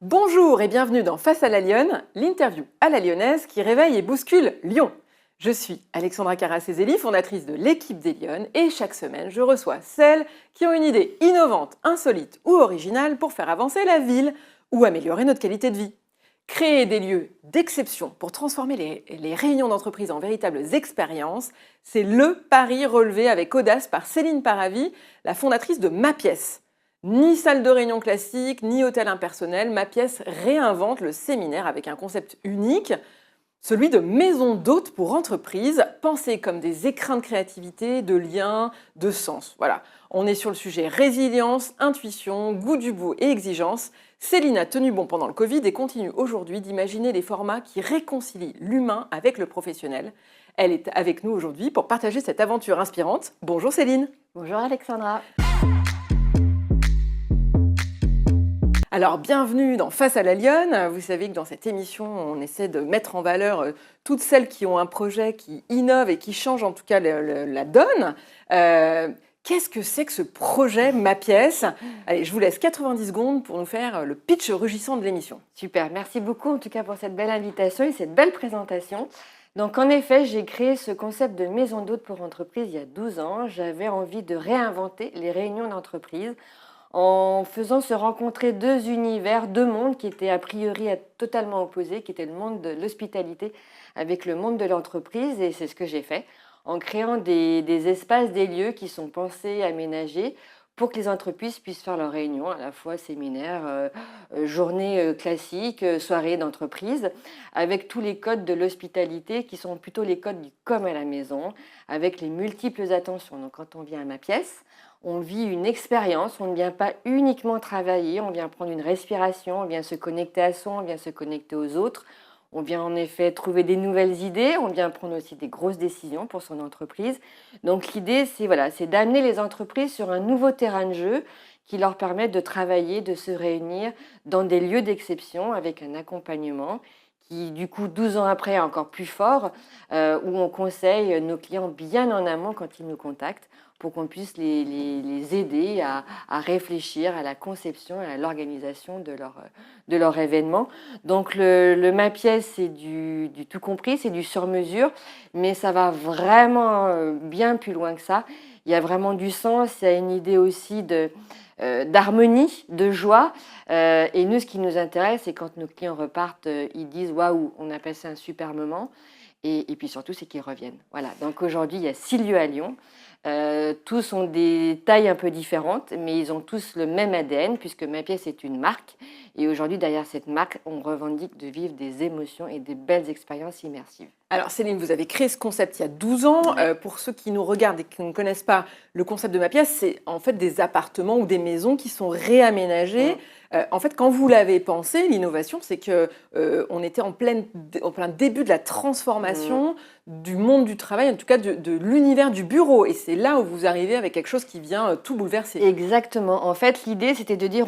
Bonjour et bienvenue dans Face à la Lyonne, l'interview à la lyonnaise qui réveille et bouscule Lyon. Je suis Alexandra Carracezeli, fondatrice de l'équipe des Lyonnes et chaque semaine je reçois celles qui ont une idée innovante, insolite ou originale pour faire avancer la ville ou améliorer notre qualité de vie. Créer des lieux d'exception pour transformer les réunions d'entreprise en véritables expériences, c'est le pari relevé avec audace par Céline Paravi, la fondatrice de Ma Pièce. Ni salle de réunion classique, ni hôtel impersonnel, Ma Pièce réinvente le séminaire avec un concept unique, celui de maison d'hôtes pour entreprises, pensées comme des écrins de créativité, de liens, de sens. Voilà, on est sur le sujet résilience, intuition, goût du bout et exigence. Céline a tenu bon pendant le Covid et continue aujourd'hui d'imaginer des formats qui réconcilient l'humain avec le professionnel. Elle est avec nous aujourd'hui pour partager cette aventure inspirante. Bonjour Céline. Bonjour Alexandra. Alors, bienvenue dans Face à la Lyonne. Vous savez que dans cette émission, on essaie de mettre en valeur toutes celles qui ont un projet qui innove et qui change en tout cas la donne. Qu'est-ce que c'est que ce projet Ma Pièce ? Allez, je vous laisse 90 secondes pour nous faire le pitch rugissant de l'émission. Super, merci beaucoup en tout cas pour cette belle invitation et cette belle présentation. Donc en effet, j'ai créé ce concept de maison d'hôtes pour entreprise il y a 12 ans. J'avais envie de réinventer les réunions d'entreprise en faisant se rencontrer deux univers, deux mondes qui étaient a priori totalement opposés, qui étaient le monde de l'hospitalité avec le monde de l'entreprise. Et c'est ce que j'ai fait, en créant des espaces, des lieux qui sont pensés, aménagés, pour que les entreprises puissent faire leurs réunions, à la fois séminaires, journées classiques, soirées d'entreprise, avec tous les codes de l'hospitalité qui sont plutôt les codes du comme à la maison, avec les multiples attentions. Donc quand on vient à Ma Pièce, on vit une expérience, on ne vient pas uniquement travailler, on vient prendre une respiration, on vient se connecter à soi, on vient se connecter aux autres, on vient en effet trouver des nouvelles idées, on vient prendre aussi des grosses décisions pour son entreprise. Donc l'idée, c'est d'amener les entreprises sur un nouveau terrain de jeu qui leur permet de travailler, de se réunir dans des lieux d'exception avec un accompagnement qui, du coup, 12 ans après, est encore plus fort, où on conseille nos clients bien en amont quand ils nous contactent pour qu'on puisse les aider à réfléchir à la conception et à l'organisation de leur événement. Donc, le Ma Pièce, c'est du tout compris, c'est du sur-mesure, mais ça va vraiment bien plus loin que ça. Il y a vraiment du sens, il y a une idée aussi d'harmonie, de joie. Et nous, ce qui nous intéresse, c'est quand nos clients repartent, ils disent « Waouh, on a passé un super moment ». Et puis surtout, c'est qu'ils reviennent. Voilà. Donc aujourd'hui, il y a 6 lieux à Lyon. Tous ont des tailles un peu différentes, mais ils ont tous le même ADN, puisque Ma Pièce est une marque. Et aujourd'hui, derrière cette marque, on revendique de vivre des émotions et des belles expériences immersives. Alors Céline, vous avez créé ce concept il y a 12 ans. Pour ceux qui nous regardent et qui ne connaissent pas le concept de Ma Pièce, c'est en fait des appartements ou des maisons qui sont réaménagés. En fait, quand vous l'avez pensé, l'innovation, c'est qu'on était en plein début de la transformation du monde du travail, en tout cas de l'univers du bureau. Et c'est là où vous arrivez avec quelque chose qui vient tout bouleverser. Exactement. En fait, l'idée, c'était de dire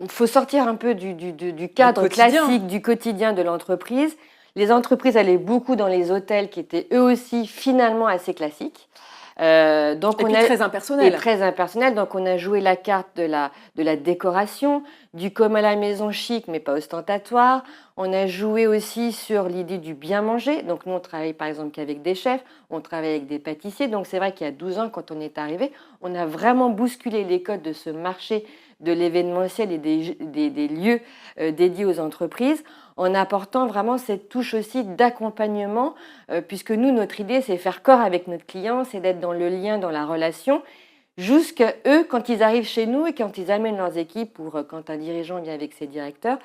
il faut sortir un peu du cadre classique, du quotidien de l'entreprise. Les entreprises allaient beaucoup dans les hôtels qui étaient eux aussi finalement assez classiques. Très impersonnel. Et très impersonnel. Donc on a joué la carte de la décoration, du comme à la maison chic mais pas ostentatoire. On a joué aussi sur l'idée du bien manger. Donc nous on travaille par exemple qu'avec des chefs, on travaille avec des pâtissiers. Donc c'est vrai qu'il y a 12 ans quand on est arrivé, on a vraiment bousculé les codes de ce marché de l'événementiel et des lieux dédiés aux entreprises, en apportant vraiment cette touche aussi d'accompagnement, puisque nous, notre idée, c'est faire corps avec notre client, c'est d'être dans le lien, dans la relation, jusqu'à eux, quand ils arrivent chez nous et quand ils amènent leurs équipes ou quand un dirigeant vient avec ses directeurs,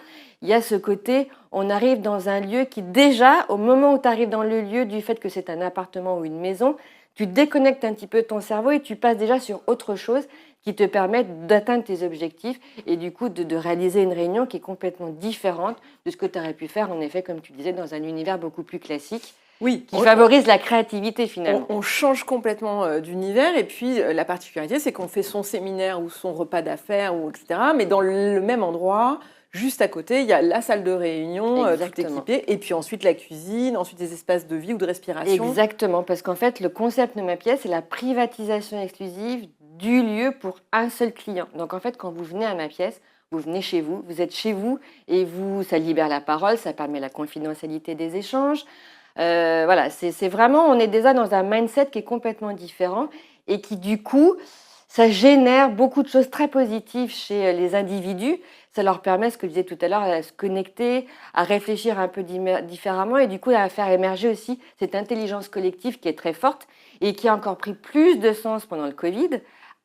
il y a ce côté, on arrive dans un lieu qui déjà, au moment où tu arrives dans le lieu, du fait que c'est un appartement ou une maison, tu déconnectes un petit peu ton cerveau et tu passes déjà sur autre chose qui te permettent d'atteindre tes objectifs et du coup de réaliser une réunion qui est complètement différente de ce que tu aurais pu faire, en effet, comme tu disais, dans un univers beaucoup plus classique, qui favorise la créativité finalement. On change complètement d'univers et puis la particularité, c'est qu'on fait son séminaire ou son repas d'affaires, etc. Mais dans le même endroit, juste à côté, il y a la salle de réunion, tout équipée, et puis ensuite la cuisine, ensuite des espaces de vie ou de respiration. Exactement, parce qu'en fait, le concept de Ma Pièce, c'est la privatisation exclusive du lieu pour un seul client. Donc en fait, quand vous venez à Ma Pièce, vous venez chez vous êtes chez vous et ça libère la parole, ça permet la confidentialité des échanges. Voilà, c'est vraiment, on est déjà dans un mindset qui est complètement différent et qui du coup, ça génère beaucoup de choses très positives chez les individus. Ça leur permet, ce que je disais tout à l'heure, à se connecter, à réfléchir un peu différemment et du coup à faire émerger aussi cette intelligence collective qui est très forte et qui a encore pris plus de sens pendant le Covid,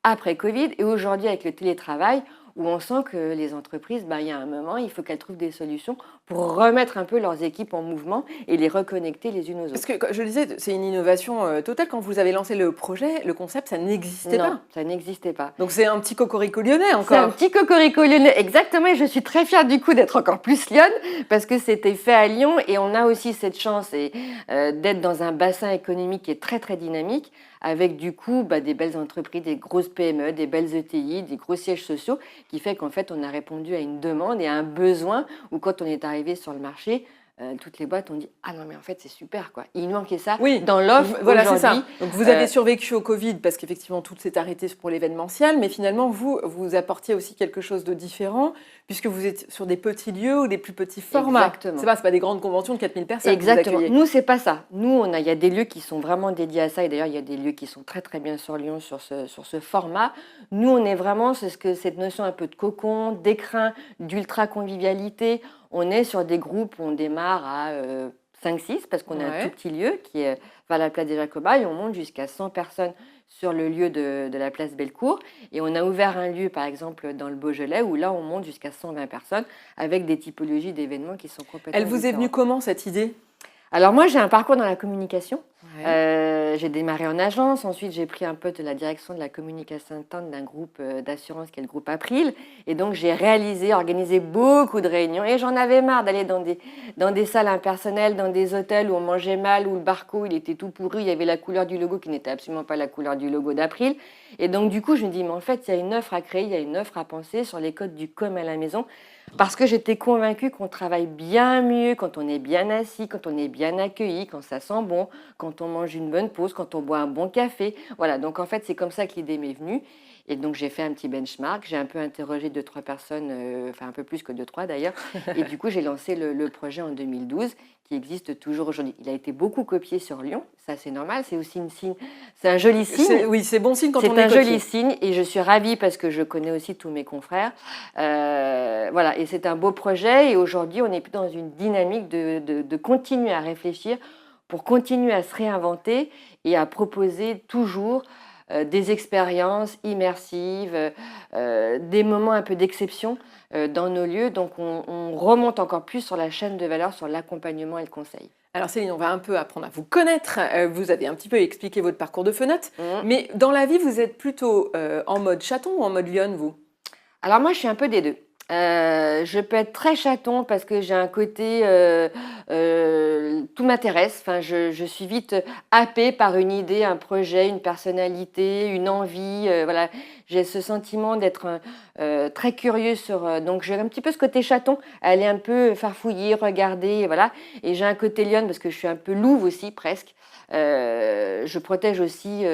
après Covid et aujourd'hui avec le télétravail où on sent que les entreprises, il y a un moment, il faut qu'elles trouvent des solutions pour remettre un peu leurs équipes en mouvement et les reconnecter les unes aux autres. Parce que, comme je le disais, c'est une innovation totale. Quand vous avez lancé le projet, le concept, ça n'existait Non, pas. ça n'existait pas. Donc c'est un petit cocorico lyonnais encore. C'est un petit cocorico lyonnais, exactement. Et je suis très fière du coup d'être encore plus lyonne parce que c'était fait à Lyon et on a aussi cette chance d'être dans un bassin économique qui est très très dynamique avec du coup des belles entreprises, des grosses PME, des belles ETI, des gros sièges sociaux qui fait qu'en fait on a répondu à une demande et à un besoin où quand on est arrivé sur le marché, toutes les boîtes ont dit « Ah non mais en fait c'est super quoi, il manquait ça dans l'offre voilà, c'est aujourd'hui. » ça. Donc vous avez survécu au Covid parce qu'effectivement tout s'est arrêté pour l'événementiel, mais finalement vous apportiez aussi quelque chose de différent puisque vous êtes sur des petits lieux ou des plus petits formats. Exactement. C'est pas des grandes conventions de 4000 personnes. Exactement. Que vous Nous, c'est pas ça. Nous, il y a des lieux qui sont vraiment dédiés à ça. Et d'ailleurs, il y a des lieux qui sont très, très bien sur Lyon sur ce format. Nous, on est vraiment cette notion un peu de cocon, d'écrin, d'ultra-convivialité. On est sur des groupes où on démarre à 5-6 parce qu'on a un tout petit lieu qui est vers la place des Jacobins et on monte jusqu'à 100 personnes sur le lieu de la place Bellecour. Et on a ouvert un lieu, par exemple, dans le Beaujolais, où là, on monte jusqu'à 120 personnes avec des typologies d'événements qui sont complètement Elle vous est venue comment, cette idée ? Alors moi, j'ai un parcours dans la communication. J'ai démarré en agence, ensuite j'ai pris un peu de la direction de la communication interne d'un groupe d'assurance qui est le groupe April. Et donc j'ai organisé beaucoup de réunions et j'en avais marre d'aller dans des salles impersonnelles, dans des hôtels où on mangeait mal, où le barco il était tout pourri, il y avait la couleur du logo qui n'était absolument pas la couleur du logo d'April. Et donc du coup je me dis mais en fait il y a une offre à créer, il y a une offre à penser sur les codes du com à la maison. Parce que j'étais convaincue qu'on travaille bien mieux quand on est bien assis, quand on est bien accueilli, quand ça sent bon, quand on mange une bonne pause, quand on boit un bon café. Voilà, donc en fait, c'est comme ça que l'idée m'est venue. Et donc, j'ai fait un petit benchmark. J'ai un peu interrogé 2-3 personnes, enfin un peu plus que 2-3 d'ailleurs. Et du coup, j'ai lancé le projet en 2012 qui existe toujours aujourd'hui. Il a été beaucoup copié sur Lyon. Ça, c'est normal. C'est aussi c'est un joli signe. Oui, c'est bon signe quand on est copié. C'est un joli signe et je suis ravie parce que je connais aussi tous mes confrères. Voilà, et c'est un beau projet. Et aujourd'hui, on est plus dans une dynamique de continuer à réfléchir pour continuer à se réinventer et à proposer toujours des expériences immersives, des moments un peu d'exception dans nos lieux. Donc, on remonte encore plus sur la chaîne de valeur, sur l'accompagnement et le conseil. Alors Céline, on va un peu apprendre à vous connaître. Vous avez un petit peu expliqué votre parcours de fenêtre, mais dans la vie, vous êtes plutôt en mode chaton ou en mode lionne, vous ? Alors moi, je suis un peu des deux. Je peux être très chaton parce que j'ai un côté, tout m'intéresse. Enfin, je suis vite happée par une idée, un projet, une personnalité, une envie. Voilà, j'ai ce sentiment d'être très curieux donc j'ai un petit peu ce côté chaton, aller un peu farfouiller, regarder, voilà. Et j'ai un côté lionne parce que je suis un peu louve aussi presque. Je protège aussi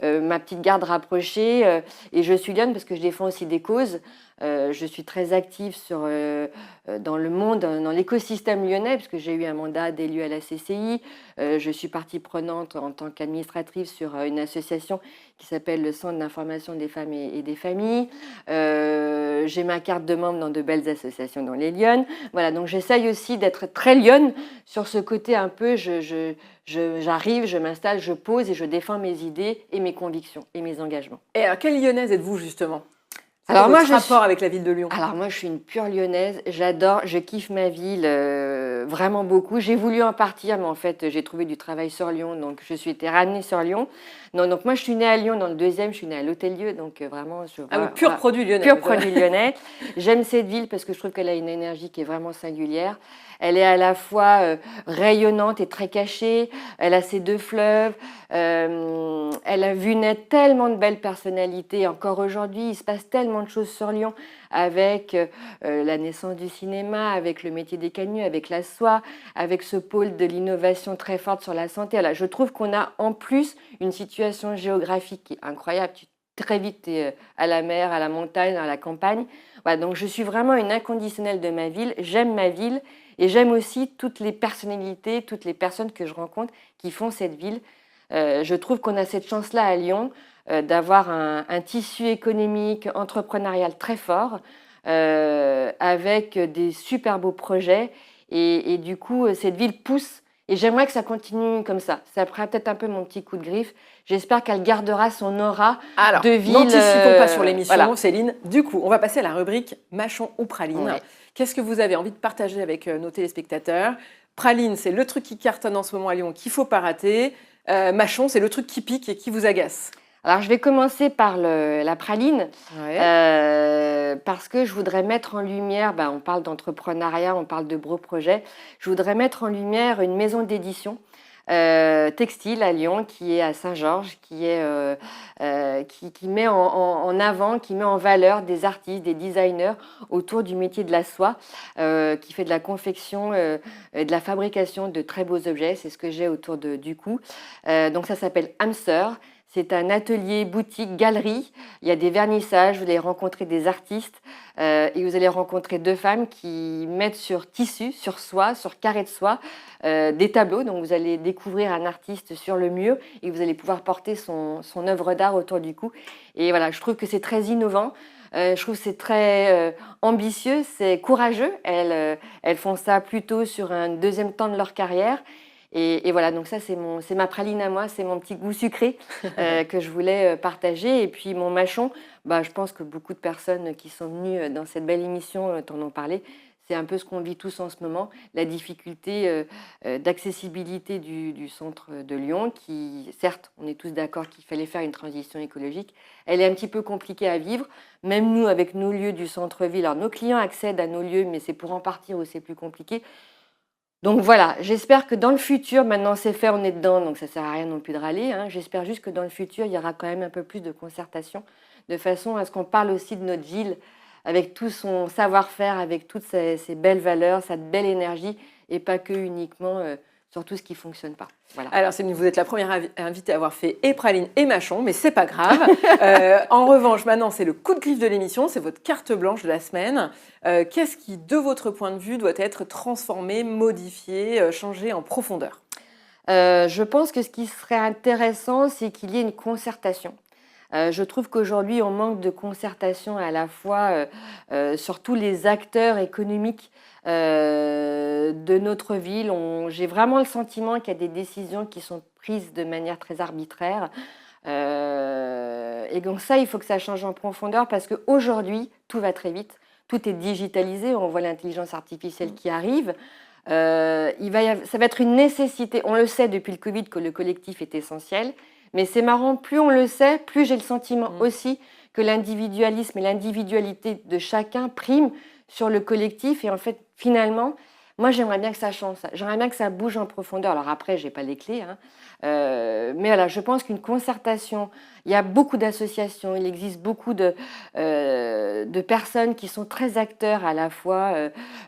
ma petite garde rapprochée et je suis lionne parce que je défends aussi des causes. Je suis très active dans le monde, dans l'écosystème lyonnais, puisque j'ai eu un mandat d'élu à la CCI. Je suis partie prenante en tant qu'administratrice sur une association qui s'appelle le Centre d'information des femmes et des familles. J'ai ma carte de membre dans de belles associations dans les Lyonnes. Voilà, donc j'essaye aussi d'être très lyonne sur ce côté un peu, j'arrive, je m'installe, je pose et je défends mes idées et mes convictions et mes engagements. Et alors, quelle lyonnaise êtes-vous justement ? Alors moi, rapport avec la ville de Lyon. Alors moi, je suis une pure lyonnaise. J'adore, je kiffe ma ville vraiment beaucoup. J'ai voulu en partir, mais en fait, j'ai trouvé du travail sur Lyon, donc je suis été ramenée sur Lyon. Non, donc moi, je suis née à Lyon, dans le 2e, je suis née à l'Hôtel-Dieu, donc vraiment... pur produit lyonnais. Pur produit lyonnais. J'aime cette ville parce que je trouve qu'elle a une énergie qui est vraiment singulière. Elle est à la fois rayonnante et très cachée. Elle a ses 2 fleuves. Elle a vu naître tellement de belles personnalités. Encore aujourd'hui, il se passe tellement de choses sur Lyon avec la naissance du cinéma, avec le métier des canuts, avec la soie, avec ce pôle de l'innovation très forte sur la santé. Alors, je trouve qu'on a en plus une situation géographique qui est incroyable. très vite à la mer, à la montagne, à la campagne. Voilà, donc je suis vraiment une inconditionnelle de ma ville. J'aime ma ville et j'aime aussi toutes les personnalités, toutes les personnes que je rencontre qui font cette ville. Je trouve qu'on a cette chance-là à Lyon d'avoir un tissu économique, entrepreneurial très fort, avec des super beaux projets. Et du coup, cette ville pousse. Et j'aimerais que ça continue comme ça. Ça fera peut-être un peu mon petit coup de griffe. J'espère qu'elle gardera son aura Alors, de ville. n'anticipons pas sur l'émission, Voilà. Céline. Du coup, on va passer à la rubrique Mâchon ou Praline. Ouais. Qu'est-ce que vous avez envie de partager avec nos téléspectateurs? Praline, c'est le truc qui cartonne en ce moment à Lyon, qu'il ne faut pas rater. Mâchon, c'est le truc qui pique et qui vous agace. Alors, je vais commencer par la praline, Ouais. parce que je voudrais mettre en lumière, on parle d'entrepreneuriat, on parle de beaux projets, je voudrais mettre en lumière une maison d'édition textile à Lyon, qui est à Saint-Georges, qui met en avant, qui met en valeur des artistes, des designers autour du métier de la soie, qui fait de la confection et de la fabrication de très beaux objets. C'est ce que j'ai autour du cou. Donc ça s'appelle Hamster. C'est un atelier, boutique, galerie. Il y a des vernissages, vous allez rencontrer des artistes et vous allez rencontrer deux femmes qui mettent sur tissu, sur soie, sur carré de soie, des tableaux. Donc vous allez découvrir un artiste sur le mur et vous allez pouvoir porter son œuvre d'art autour du cou. Et voilà, je trouve que c'est très innovant. Je trouve que c'est très ambitieux, c'est courageux. Elles font ça plutôt sur un deuxième temps de leur carrière. Et voilà, donc ça, c'est ma praline à moi, c'est mon petit goût sucré que je voulais partager. Et puis mon mâchon, je pense que beaucoup de personnes qui sont venues dans cette belle émission t'en ont parlé. C'est un peu ce qu'on vit tous en ce moment, la difficulté d'accessibilité du centre de Lyon, qui, certes, on est tous d'accord qu'il fallait faire une transition écologique. Elle est un petit peu compliquée à vivre, même nous, avec nos lieux du centre-ville. Alors, nos clients accèdent à nos lieux, mais c'est pour en partir où c'est plus compliqué. Donc voilà, j'espère que dans le futur, maintenant c'est fait, on est dedans, donc ça ne sert à rien non plus de râler. J'espère juste que dans le futur, il y aura quand même un peu plus de concertation, de façon à ce qu'on parle aussi de notre ville, avec tout son savoir-faire, avec toutes ses belles valeurs, sa belle énergie, et pas que uniquement sur tout ce qui ne fonctionne pas. Voilà. Alors, Céline, vous êtes la première invitée à avoir fait et praline et mâchon, mais c'est pas grave. En revanche, maintenant, c'est le coup de griffe de l'émission, c'est votre carte blanche de la semaine. Qu'est-ce qui, de votre point de vue, doit être transformé, modifié, changé en profondeur? Je pense que ce qui serait intéressant, c'est qu'il y ait une concertation. Je trouve qu'aujourd'hui, on manque de concertation à la fois sur tous les acteurs économiques de notre ville. J'ai vraiment le sentiment qu'il y a des décisions qui sont prises de manière très arbitraire. Et donc ça, il faut que ça change en profondeur parce qu'aujourd'hui, tout va très vite. Tout est digitalisé. On voit l'intelligence artificielle qui arrive. Ça va être une nécessité. On le sait depuis le Covid que le collectif est essentiel. Mais c'est marrant, plus on le sait, plus j'ai le sentiment aussi que l'individualisme et l'individualité de chacun priment sur le collectif. Et en fait, finalement, moi, j'aimerais bien que ça change. J'aimerais bien que ça bouge en profondeur. Alors après, je n'ai pas les clés. Mais voilà, je pense qu'une concertation, il y a beaucoup d'associations, il existe beaucoup de personnes qui sont très acteurs à la fois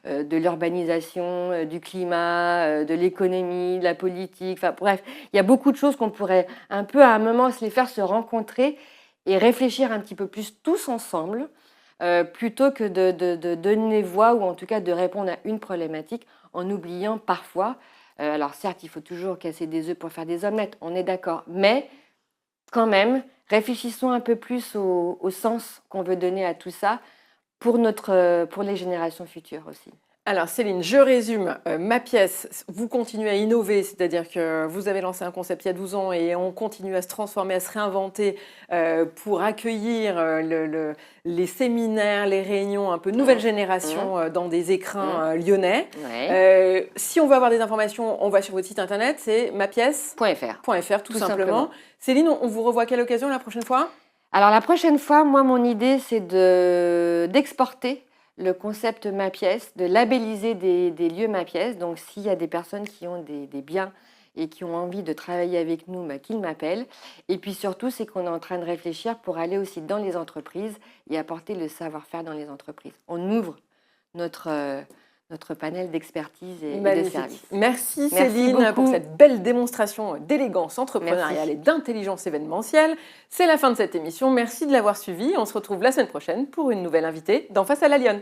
de l'urbanisation, du climat, de l'économie, de la politique. Enfin bref, il y a beaucoup de choses qu'on pourrait un peu à un moment se les faire se rencontrer et réfléchir un petit peu plus tous ensemble, plutôt que de donner voix ou en tout cas de répondre à une problématique en oubliant parfois. Alors certes, il faut toujours casser des œufs pour faire des omelettes, on est d'accord, mais quand même, réfléchissons un peu plus au sens qu'on veut donner à tout ça pour les générations futures aussi. Alors Céline, je résume ma pièce. Vous continuez à innover, c'est-à-dire que vous avez lancé un concept il y a 12 ans et on continue à se transformer, à se réinventer pour accueillir les séminaires, les réunions un peu nouvelle génération dans des écrins lyonnais. Ouais. Si on veut avoir des informations, on va sur votre site internet, c'est .fr. tout simplement. Céline, on vous revoit à quelle occasion la prochaine fois? Alors la prochaine fois, moi mon idée c'est d'exporter le concept Ma Pièce, de labelliser des lieux Ma Pièce. Donc s'il y a des personnes qui ont des biens et qui ont envie de travailler avec nous, qu'ils m'appellent. Et puis surtout, c'est qu'on est en train de réfléchir pour aller aussi dans les entreprises et apporter le savoir-faire dans les entreprises. On ouvre notre notre panel d'expertise et de Magnifique. services. Merci Merci Céline beaucoup. pour cette belle démonstration d'élégance entrepreneuriale Merci. et d'intelligence événementielle. C'est la fin de cette émission. Merci de l'avoir suivie. On se retrouve la semaine prochaine pour une nouvelle invitée dans Face à la Lionne.